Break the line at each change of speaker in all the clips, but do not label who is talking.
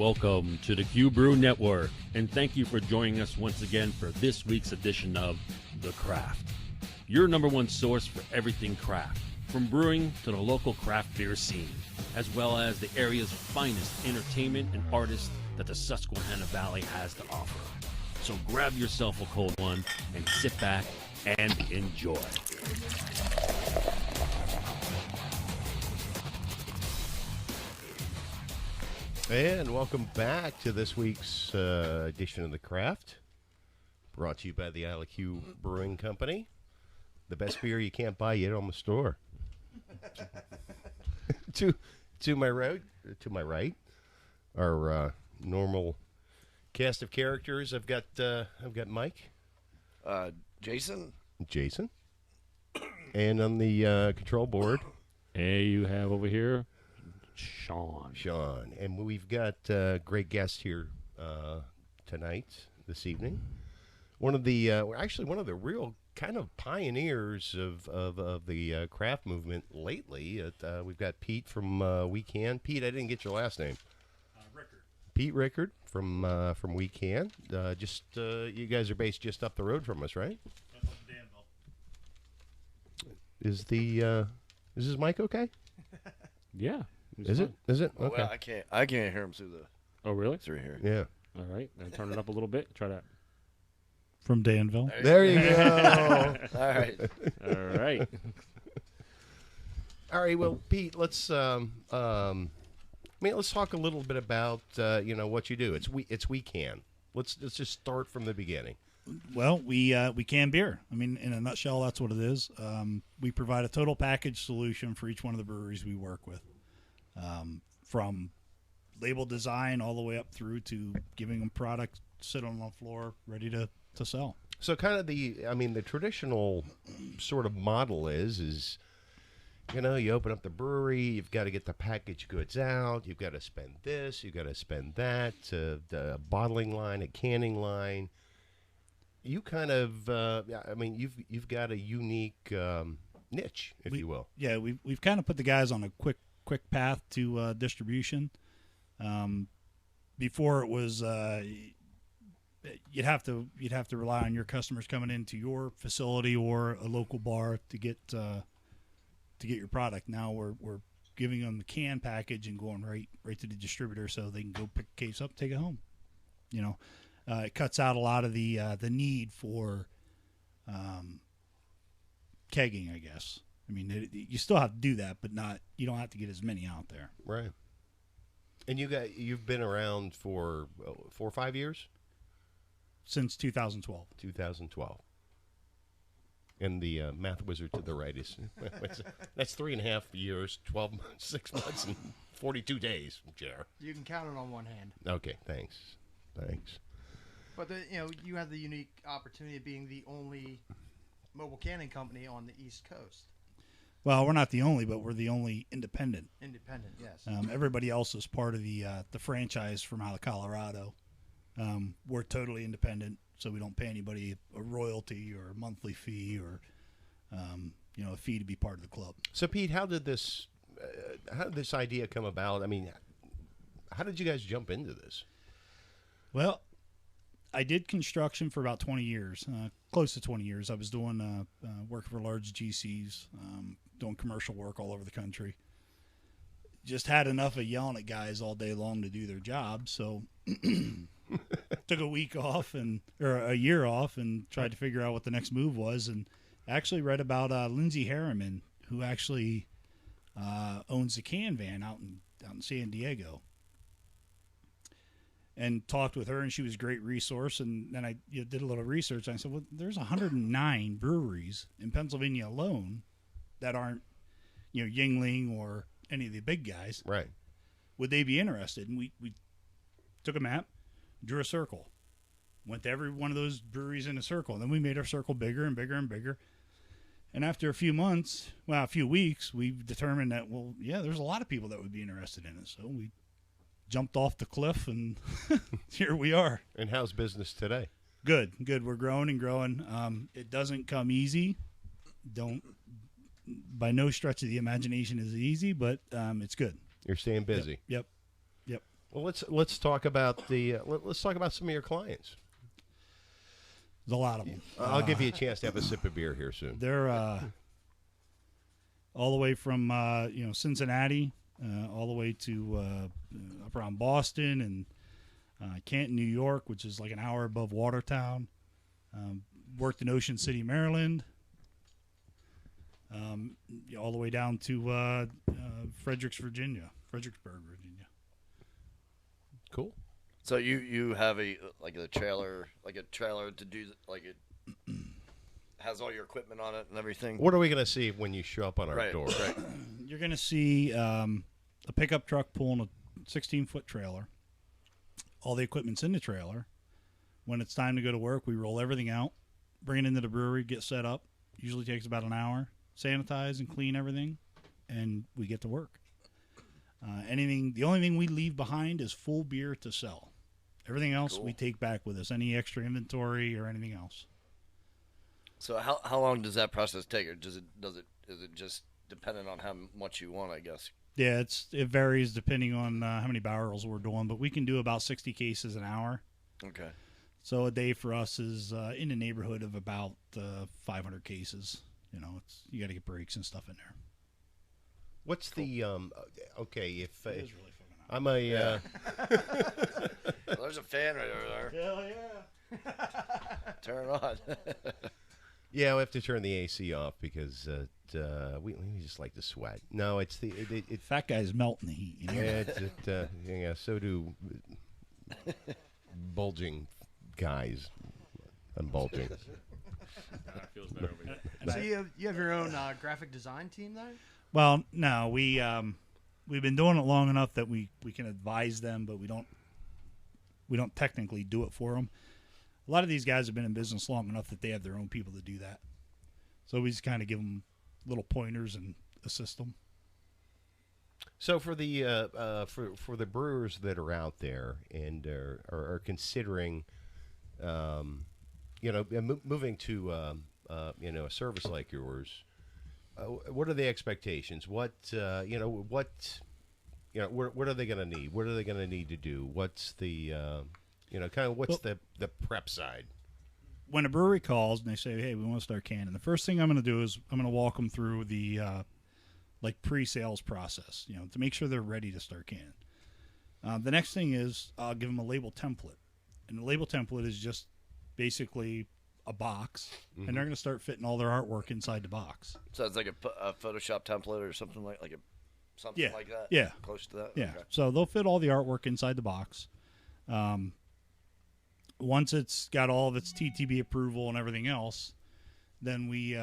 Welcome to the Q Brew Network, and thank you for joining us once again for this week's edition of The Craft, your number one source for everything craft, from brewing to the local craft beer scene, as well as the area's finest entertainment and artists that the Susquehanna Valley has to offer. So grab yourself a cold one and sit back and enjoy.
And welcome back to this week's edition of The Craft, brought to you by the ILQ Brewing Company. The best beer you can't buy yet on the store. to my right, our normal cast of characters. I've got Mike,
Jason,
and on the control board,
Hey, you have over here Sean.
And we've got great guests here this evening. One of the real kind of pioneers of the craft movement lately. We've got Pete from We Can. Pete, I didn't get your last name.
Rickert.
Pete Rickert from We Can. You guys are based just up the road from us, right?
Up in
Is
Danville.
this mic okay?
Yeah.
Is it? Okay.
Well, I can't hear him through here.
Yeah.
All right. Now turn it up a little bit. Try that.
From Danville.
There you go.
All right.
All right.
All right. Well, Pete, let's talk a little bit about what you do. It's We Can. Let's just start from the beginning.
Well, we can beer. I mean, in a nutshell, that's what it is. We provide a total package solution for each one of the breweries we work with, from label design all the way up through to giving them product, sit on the floor, ready to sell.
So kind of the traditional sort of model is you open up the brewery, you've got to get the packaged goods out, you've got to spend this, you've got to spend that, the bottling line, a canning line. You kind of, you've got a unique niche, if you will.
Yeah, we've kind of put the guys on a quick path to distribution. Before it was, you'd have to rely on your customers coming into your facility or a local bar to get your product. Now we're giving them the can package and going right to the distributor so they can go pick a case up, take it home. It cuts out a lot of the need for kegging, I guess. I mean, you still have to do that, but you don't have to get as many out there.
Right. And you've been around for 4 or 5 years?
Since 2012.
2012. And the math wizard to the right is that's 3.5 years, 12 months, 6 months, and 42 days, Jer.
You can count it on one hand.
Okay, thanks.
But you have the unique opportunity of being the only mobile canning company on the East Coast.
Well, we're not the only, but we're the only independent.
Independent, yes.
Everybody else is part of the franchise from out of Colorado. We're totally independent, so we don't pay anybody a royalty or a monthly fee or a fee to be part of the club.
So, Pete, how did this idea come about? I mean, how did you guys jump into this?
Well, I did construction for about 20 years, close to 20 years. I was doing working for large GCs, doing commercial work all over the country. Just had enough of yelling at guys all day long to do their job, so took a week off or a year off and tried to figure out what the next move was, and actually read about Lindsay Harriman, who actually owns the Can Van out in San Diego. And talked with her, and she was a great resource. And then I did a little research. And I said, well, there's 109 breweries in Pennsylvania alone that aren't, Yuengling or any of the big guys.
Right.
Would they be interested? And we took a map, drew a circle, went to every one of those breweries in a circle. And then we made our circle bigger and bigger and bigger. And after a few weeks, we determined that, there's a lot of people that would be interested in it. So we jumped off the cliff, and here we are.
And how's business today?
Good. We're growing and growing. It doesn't come easy. By no stretch of the imagination is it easy, but it's good.
You're staying busy.
Yep.
Well, let's talk about let's talk about some of your clients.
There's a lot of them.
I'll give you a chance to have a sip of beer here soon.
They're all the way from Cincinnati, all the way to up around Boston and Canton, New York, which is like an hour above Watertown. Worked in Ocean City, Maryland. All the way down to Fredericksburg, Virginia.
Cool.
So you have a trailer to do like it has all your equipment on it and everything.
What are we going to see when you show up on our door?
Right.
You're going to see a pickup truck pulling a 16-foot trailer. All the equipment's in the trailer. When it's time to go to work, we roll everything out, bring it into the brewery, get set up. Usually takes about an hour. Sanitize and clean everything, and we get to work. The only thing we leave behind is full beer to sell. Everything else we take back with us. Any extra inventory or anything else.
So how long does that process take, or is it just dependent on how much you want, I guess?
Yeah, it varies depending on how many barrels we're doing, but we can do about 60 cases an hour.
Okay.
So a day for us is in the neighborhood of about 500 cases. You got to get breaks and stuff in there.
What's the okay? If
It is really fucking hot.
I'm a
Well, there's a fan right over there.
Hell yeah!
Turn it on.
yeah, we have to turn the AC off because we just like to sweat. No, it's
Fat guys melt in the heat.
yeah. So do bulging guys. I'm bulging.
Feels better over here.
So you have your own graphic design team there?
Well, no, we've been doing it long enough that we can advise them, but we don't technically do it for them. A lot of these guys have been in business long enough that they have their own people to do that. So we just kind of give them little pointers and assist them.
So for the for the brewers that are out there and are considering, moving to a service like yours. What are the expectations? What are they going to need? What are they going to need to do? What's the, the prep side?
When a brewery calls and they say, "Hey, we want to start canning," the first thing I'm going to do is I'm going to walk them through the pre-sales process, to make sure they're ready to start canning. The next thing is I'll give them a label template, and the label template is just basically a box, and they're going to start fitting all their artwork inside the box.
So it's like a Photoshop template or something like that?
Yeah.
Close to that?
Yeah.
Okay.
So they'll fit all the artwork inside the box. Once it's got all of its TTB approval and everything else, then we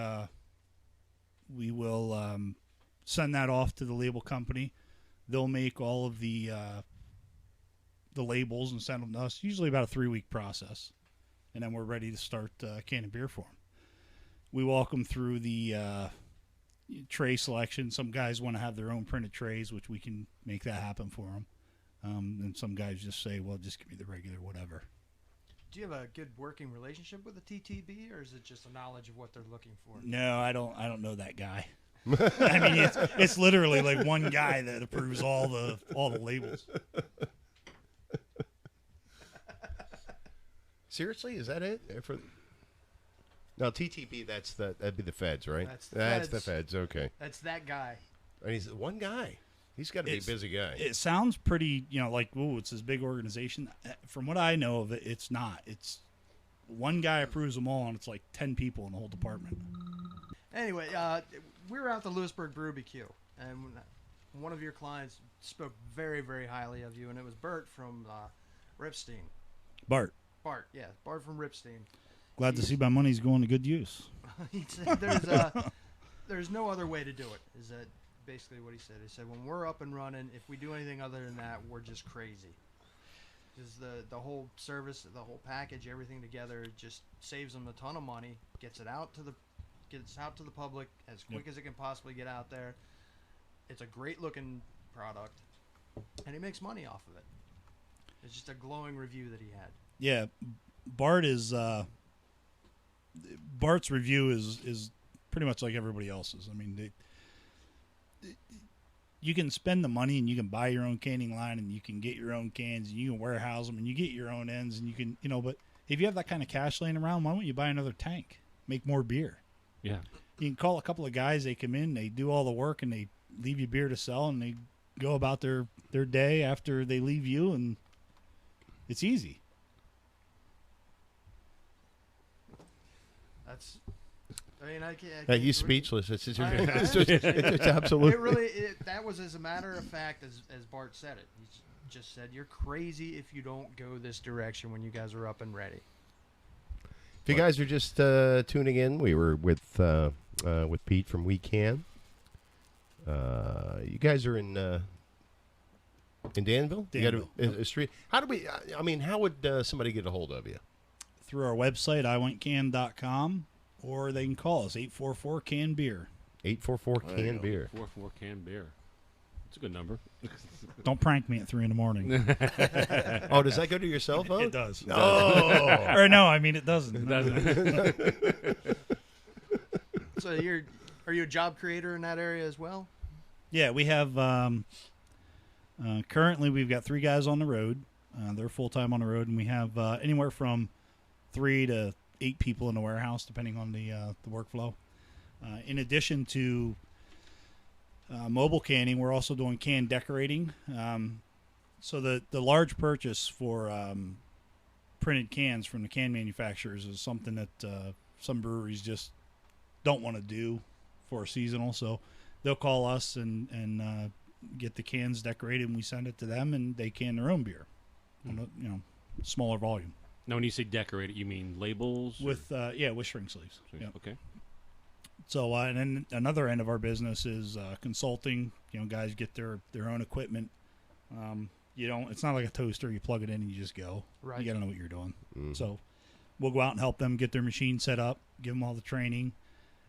will send that off to the label company. They'll make all of the labels and send them to us. Usually about a 3-week process. And then we're ready to start canning beer for them. We walk them through the tray selection. Some guys want to have their own printed trays, which we can make that happen for them. And some guys just say, well, just give me the regular whatever.
Do you have a good working relationship with the TTB, or is it just a knowledge of what they're looking for?
No, I don't know that guy. I mean, it's literally like one guy that approves all the labels.
Seriously, is that it? No, TTB. That'd be the feds, right?
That's
the feds. Okay.
That's that guy.
And he's one guy. He's got to be a busy guy.
It sounds pretty, like, ooh, it's this big organization. From what I know of it, it's not. It's one guy approves them all, and it's like 10 people in the whole department.
Anyway, we were out the Lewisburg Brew BQ, and one of your clients spoke very, very highly of you, and it was Bert from Ripstein.
Bart,
yeah, Bart from Ripstein.
Glad to see my money's going to good use.
He said there's no other way to do it, is that basically what he said. He said, when we're up and running, if we do anything other than that, we're just crazy. Because the whole service, the whole package, everything together just saves them a ton of money, gets out to the public as quick as it can possibly get out there. It's a great looking product, and he makes money off of it. It's just a glowing review that he had.
Yeah, Bart's review is pretty much like everybody else's. I mean, you can spend the money and you can buy your own canning line and you can get your own cans and you can warehouse them and you get your own ends and you can, but if you have that kind of cash laying around, why don't you buy another tank, make more beer?
Yeah.
You can call a couple of guys, they come in, they do all the work and they leave you beer to sell and they go about their day after they leave you, and it's easy.
That's. I mean, I can't.
He's speechless. It's absolute.
It really. That was as a matter of fact as Bart said it. He just said, "You're crazy if you don't go this direction when you guys are up and ready."
If you guys are just tuning in, we were with Pete from We Can. You guys are in Danville? You got a street. How do we? I mean, how would somebody get a hold of you?
Through our website, iwantcan.com, or they can call us 844-CAN-BEER.
844-CAN-BEER.
844-CAN-BEER. It's a good number.
Don't prank me at 3 a.m.
Oh, does that go to your cell phone?
It does.
Oh.
Or no, I mean it doesn't.
It doesn't.
So are you a job creator in that area as well?
Yeah, we have currently we've got 3 guys on the road. They're full time on the road, and we have anywhere from 3 to 8 people in the warehouse, depending on the workflow. In addition to mobile canning, we're also doing can decorating. So the large purchase for printed cans from the can manufacturers is something that some breweries just don't want to do for a seasonal. So they'll call us and get the cans decorated, and we send it to them, and they can their own beer on a smaller volume.
Now, when you say decorate it, you mean labels?
With with shrink sleeves. Yep.
Okay.
So and then another end of our business is consulting. Guys get their own equipment. It's not like a toaster. You plug it in and you just go.
Right.
You got to know what you're doing. So we'll go out and help them get their machine set up, give them all the training,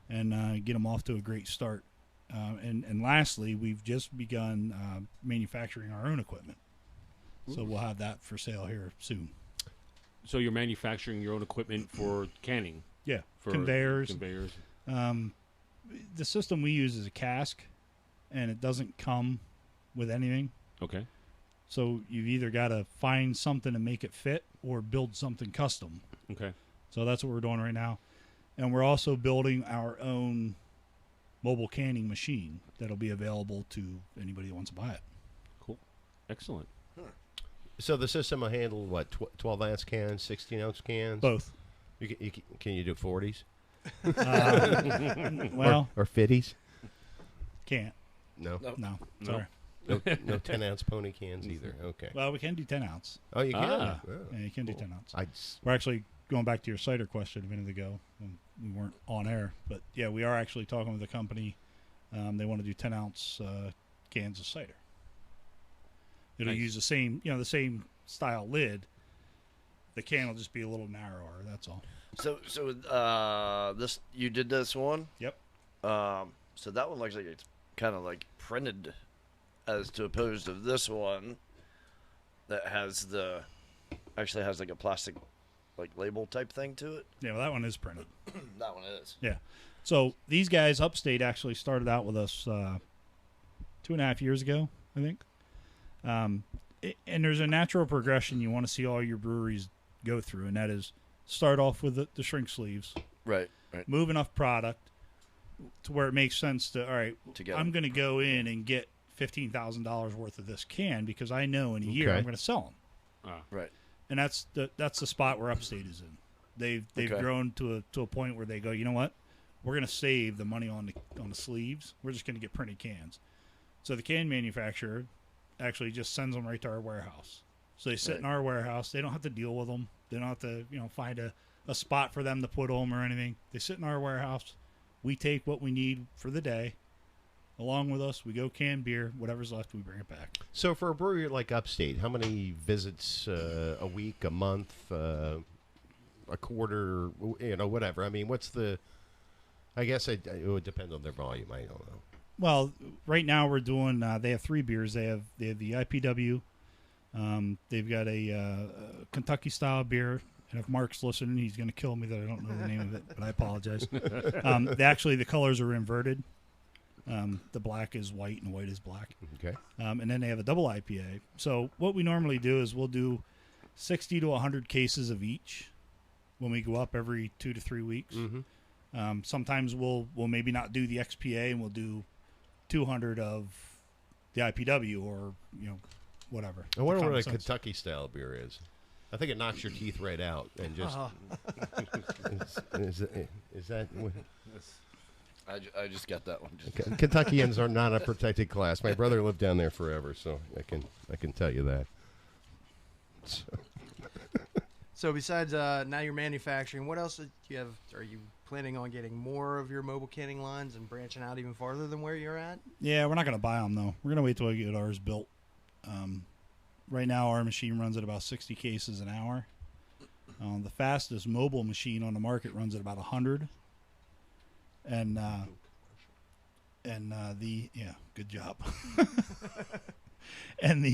and get them off to a great start. And lastly, we've just begun manufacturing our own equipment. So we'll have that for sale here soon.
So you're manufacturing your own equipment for canning?
Yeah,
For
conveyors. The system we use is a cask, and it doesn't come with anything.
Okay.
So you've either got to find something to make it fit or build something custom.
Okay.
So that's what we're doing right now. And we're also building our own mobile canning machine that'll be available to anybody that wants to buy it.
Cool. Excellent.
So the system will handle what? 12-ounce cans, 16-ounce cans.
Both.
Can you do 40s?
Well,
or 50s?
can't.
No.
No. Sorry.
No 10-ounce pony cans either. Okay.
Well, we can do 10 ounce.
Oh, you can.
Ah.
Oh,
Yeah, you can do
cool.
10 ounce.
I
We're actually going back to your cider question a minute ago when we weren't on air, but yeah, we are actually talking with a company. They want to do 10 ounce cans of cider. It'll
Nice.
use the same style lid. The can will just be a little narrower. That's all.
So this you did this one?
Yep.
So that one looks like it's kind of like printed, as to opposed to this one that actually has like a plastic like label type thing to it.
Yeah, well, that one is printed.
That one is.
Yeah. So these guys upstate actually started out with us 2.5 years ago, I think. And there's a natural progression you want to see all your breweries go through, and that is start off with the shrink sleeves,
Right.
move enough product to where it makes sense to, all right, I'm going to go in and get $15,000 worth of this can because I know in a year I'm going to sell them.
Right.
And that's the spot where Upstate is in. They've grown to a point where they go, you know what? We're going to save the money on the sleeves. We're just going to get printed cans. So the can manufacturer actually just sends them right to our warehouse. So they sit in our warehouse. They don't have to deal with them. They don't have to find a spot for them to put them or anything. They sit in our warehouse. We take what we need for the day. Along with us, we go can beer. Whatever's left, we bring it back.
So for a brewery like Upstate, how many visits a week, a month, a quarter, whatever? I mean, what's the... I guess it would depend on their volume. I don't know.
Well, right now we're doing... they have 3 beers. They have the IPW. They've got a Kentucky-style beer. And if Mark's listening, he's going to kill me that I don't know the name of it, but I apologize. The colors are inverted. The black is white and white is black.
Okay.
And then they have a double IPA. So what we normally do is we'll do 60 to 100 cases of each when we go up every 2 to 3 weeks.
Mm-hmm.
Sometimes we'll maybe not do the XPA and we'll do 200 of the IPW or whatever.
I wonder
Common
what a
sense.
Kentucky style beer is. I think it knocks your teeth right out and just is that.
I just got that one.
Kentuckians are not a protected class. My brother lived down there forever, so I can tell you that.
So besides now you're manufacturing, what else do you have? Are you planning on getting more of your mobile canning lines and branching out even farther than where you're at?
Yeah, we're not going to buy them, though. We're going to wait till we get ours built. Right now, our machine runs at about 60 cases an hour. The fastest mobile machine on the market runs at about 100. And good job. And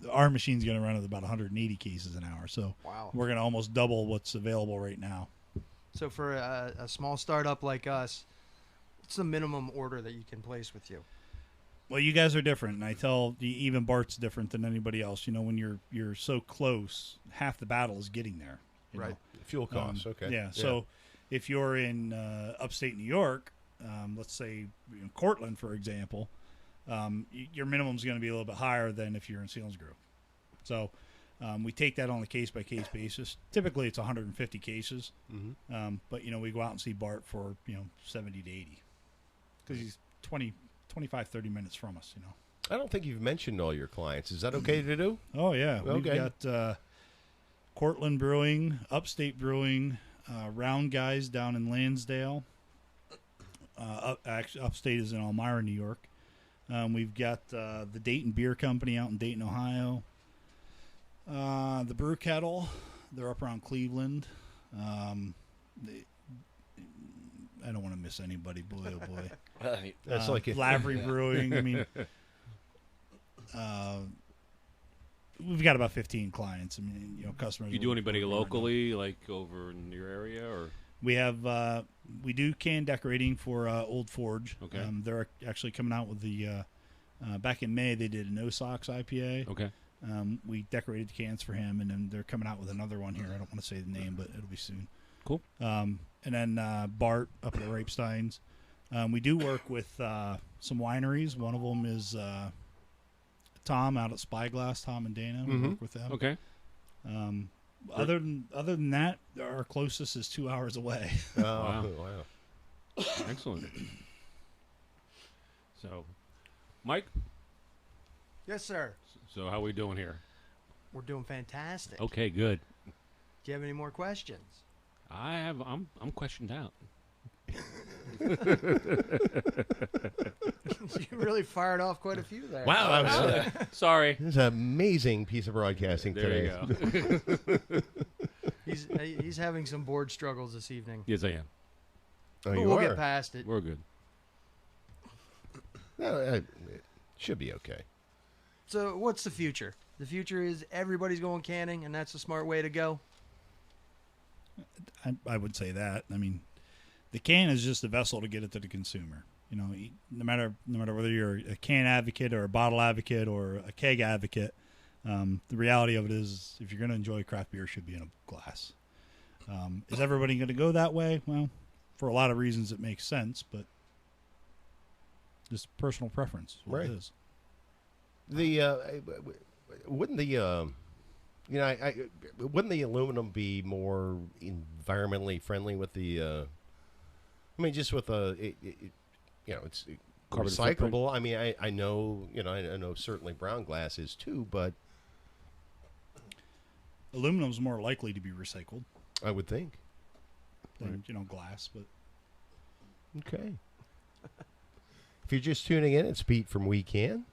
our machine's going to run at about 180 cases an hour. So
Wow.
we're going to almost double what's available right now.
So for a small startup like us, what's the minimum order that you can place with you?
Well, you guys are different, and I tell you, even Bart's different than anybody else. When you're so close, half the battle is getting there. you
Right.
know.
Fuel costs, okay.
Yeah, so if you're in upstate New York, let's say Cortland, for example, your minimum is going to be a little bit higher than if you're in Selinsgrove. So we take that on a case-by-case basis. Typically, it's 150 cases, but we go out and see Bart for 70 to 80 because he's 25, 30 minutes from us.
I don't think you've mentioned all your clients. Is that okay to do?
Oh yeah,
Okay.
we've got Cortland Brewing, Upstate Brewing, Round Guys down in Lansdale. Actually, Upstate is in Elmira, New York. We've got the Dayton Beer Company out in Dayton, Ohio. The Brew Kettle, they're up around Cleveland. I don't want to miss anybody, boy, oh boy.
That's like
Lavery Brewing. I mean, we've got about 15 clients. I mean, customers.
You do anybody locally, like over in your area, or?
We have we do can decorating for Old Forge.
Okay.
They're actually coming out with the back in May they did a No Socks IPA.
Okay.
We decorated the cans for him, and then they're coming out with another one here. I don't want to say the name, but it'll be soon.
Cool.
And then Bart up at the Rapesteins. We do work with some wineries. One of them is Tom out at Spyglass, Tom and Dana. We work with them.
Okay.
Other than that, our closest is 2 hours away.
wow.
Excellent. So, Mike,
Yes, sir.
so how we doing here?
We're doing fantastic.
Okay, good.
Do you have any more questions?
I'm questioned out.
You really fired off quite a few there.
Wow, that was
Sorry.
this is an amazing piece of broadcasting
There
today.
you go.
He's having some board struggles this evening.
Yes, I am.
Oh,
But
you
we'll
are?
get past it.
We're good.
No, it should be okay.
So what's the future? The future is everybody's going canning, and that's a smart way to go.
I would say that. I mean, the can is just a vessel to get it to the consumer. No matter whether you're a can advocate or a bottle advocate or a keg advocate, the reality of it is, if you're going to enjoy craft beer, it should be in a glass. Is everybody going to go that way? Well, for a lot of reasons, it makes sense, but just personal preference. Is what
Right.
It is.
Wouldn't the wouldn't the aluminum be more environmentally friendly with the? I mean, just with it's
Carbon
recyclable.
footprint.
I mean, I know I know certainly brown glass is too, but
Aluminum's more likely to be recycled
I would think.
than glass, but
Okay. If you're just tuning in, it's Pete from We Can,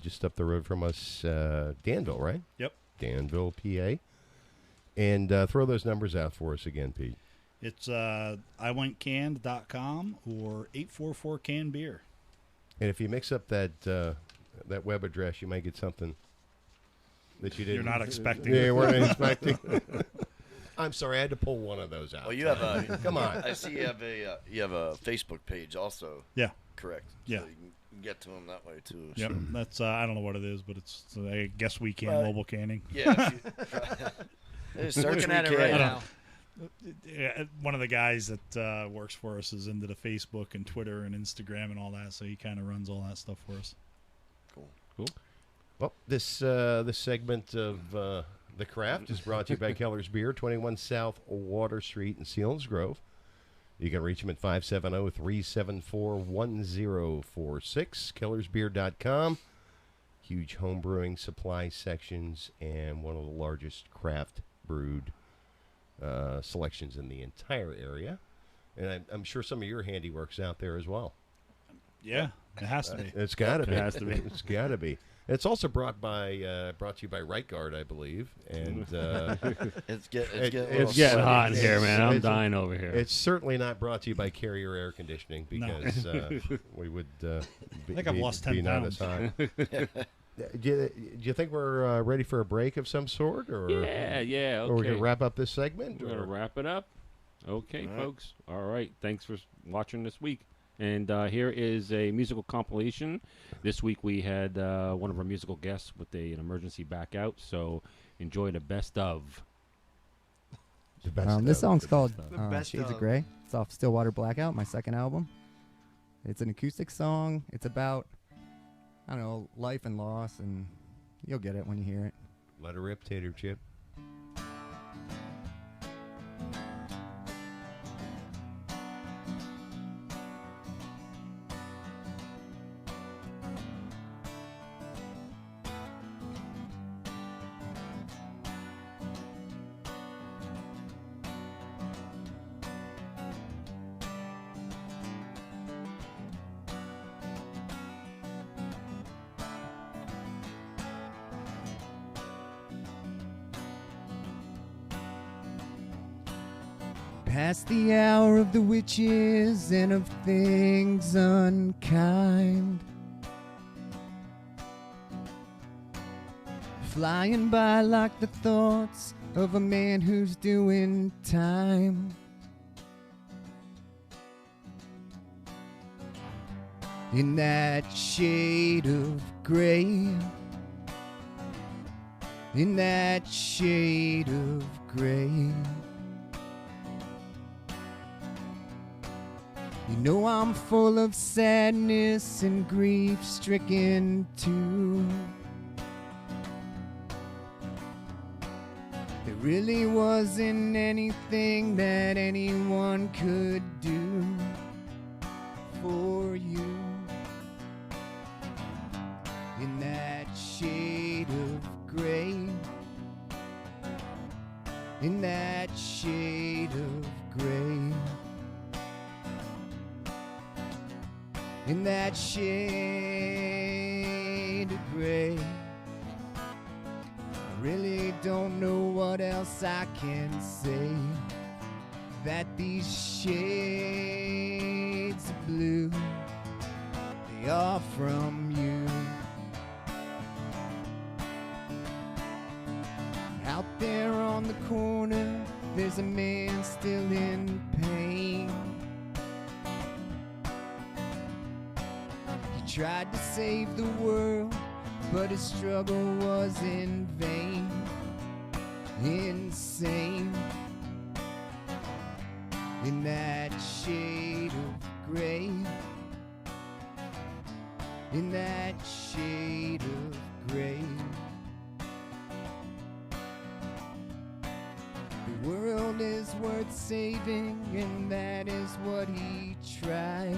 just up the road from us, Danville, right?
Yep.
Danville, PA. And throw those numbers out for us again, Pete.
it's iwentcanned.com or 844-CAN-BEER.
And if you mix up that web address, you might get something that you didn't.
You're not expecting.
Yeah, you weren't expecting. I'm sorry, I had to pull one of those out.
Well, you have a.
Come on.
I see you have a Facebook page also.
Yeah.
Correct.
Yeah.
So you can get to them that way too.
Yep.
Sure.
That's I don't know what it is, but it's I guess we can
Right.
mobile canning.
Yeah. Search
Looking at it
weekend.
right
I
now.
Yeah, one of the guys that works for us is into the Facebook and Twitter and Instagram and all that, so he kind of runs all that stuff for us.
Well, this segment of The Craft is brought to you by Keller's Beer, 21 South Water Street in Selinsgrove. You can reach them at 570-374-1046, kellersbeer.com. Huge home brewing supply sections and one of the largest craft brewed selections in the entire area. And I'm sure some of your handiwork's out there as well.
Yeah, it has to be.
It's got to be.
It has to be.
It's got to be. It's also brought to you by Rickert, I believe, and
It's getting
It's getting hot in here, man. I'm dying over here.
it's certainly not brought to you by Carrier Air Conditioning because we would. I
think I've lost 10 pounds.
Do you think we're ready for a break of some sort, or
yeah, okay.
or we're gonna wrap up this segment?
We're going to
or-
wrap it up. Okay,
All right.
folks. All right. Thanks for watching this week. And here is a musical compilation. This week we had one of our musical guests with an emergency back out. So enjoy the best of.
the best
This
of.
song's called
The best
Shades
of.
of Grey. It's off Stillwater Blackout, my second album. It's an acoustic song. It's about, I don't know, life and loss, and you'll get it when you hear it.
Let her rip, Tater Chip.
Past the hour of the witches and of things unkind, flying by like the thoughts of a man who's doing time. In that shade of gray, in that shade of gray, you know I'm full of sadness and grief-stricken too. There really wasn't anything that anyone could do for you. In that shade of gray, in that shade of gray, in that shade of gray, I really don't know what else I can say. That these shades of blue, they are from you. Out there on the corner, there's a man still in pain. He tried to save the world, but his struggle was in vain. Insane. In that shade of gray, in that shade of gray, the world is worth saving, and that is what he tried.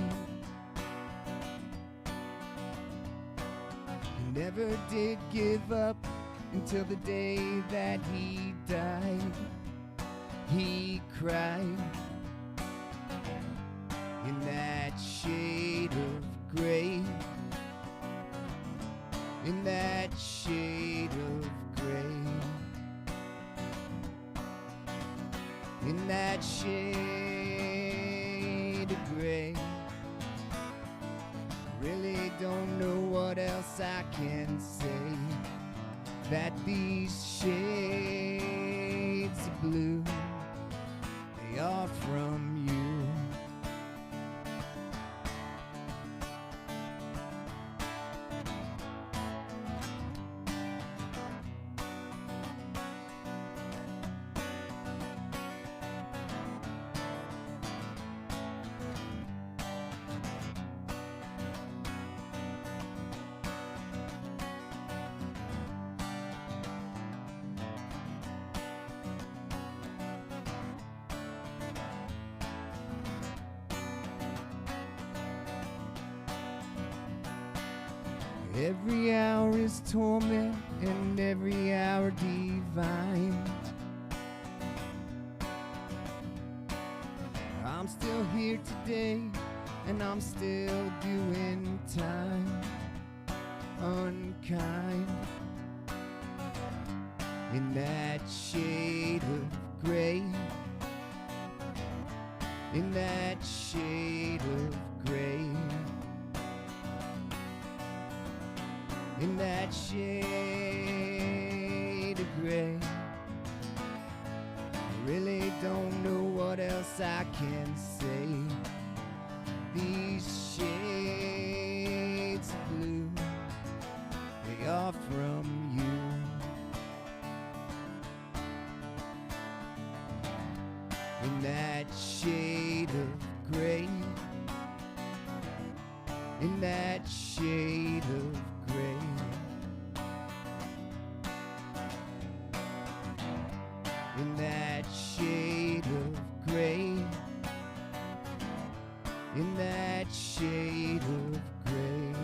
He never did give up until the day that he died. He cried. In that shade of gray, in that shade of gray, in that shade of gray, really don't know what else I can say. That these shades of blue way off from you. Every hour is torment and every hour divine. I'm still here today and I'm still doing time unkind. In that shade of gray, in that shade of gray, in that shade of gray. I really don't know what else I can say. These shades of blue, way off from you. In that shade of gray, in that shade of gray, in that shade of gray, in that shade of gray.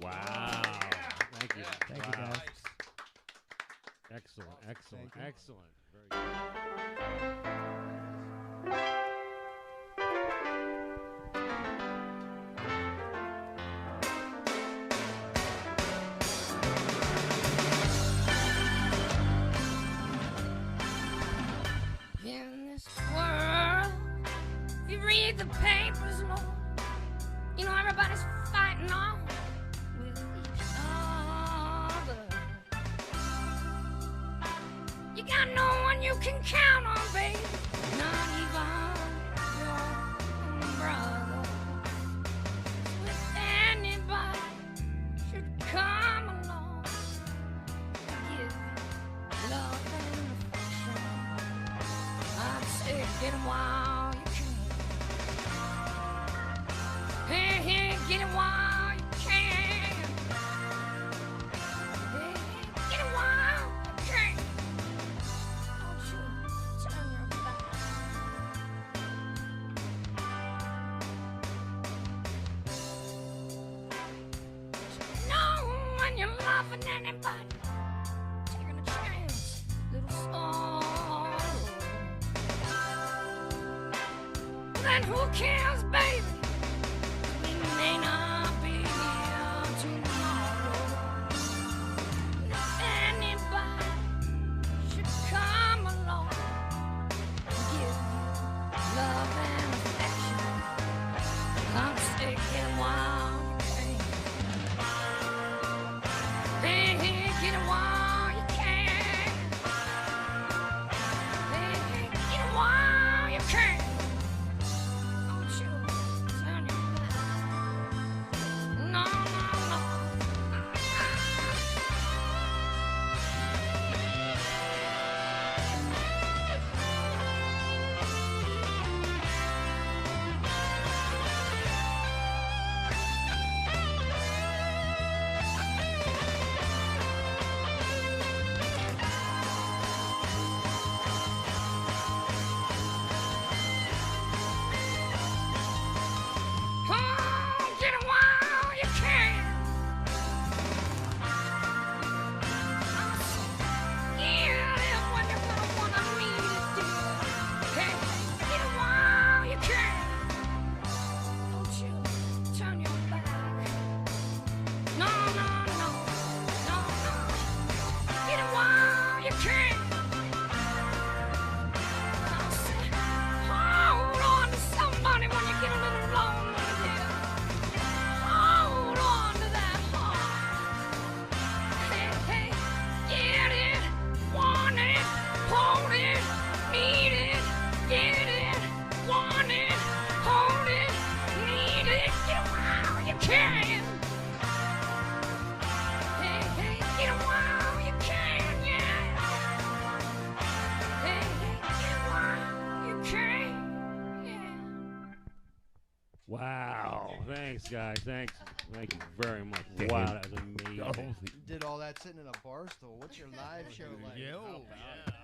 Wow. Thank you.
Thank you,
Wow.
guys.
Excellent, excellent,
Thank you.
excellent. Very good.
In this world, if you read the papers, Lord, you know everybody's fighting on with each other. You got no one you can count on, baby, not even your own brother. If anybody should come along, give you love and affection, I'd say get 'em while you can. Hey, hey, get it while you can. Hey, hey, get it while you can. Don't you turn your back. Know when you're loving anybody, taking a chance, little sorrow. Then who cares, baby? We may not be here tomorrow. If anybody should come along and give you love and affection, come stick it while you can. Hey, hey, get it while you can. Hey, hey, get it while you can. Don't you
Oh, thanks, guys. Thanks. Thank you very much. Wow, that was amazing.
You did all that sitting in a bar stool. What's your live show like?
Yo.
How about it?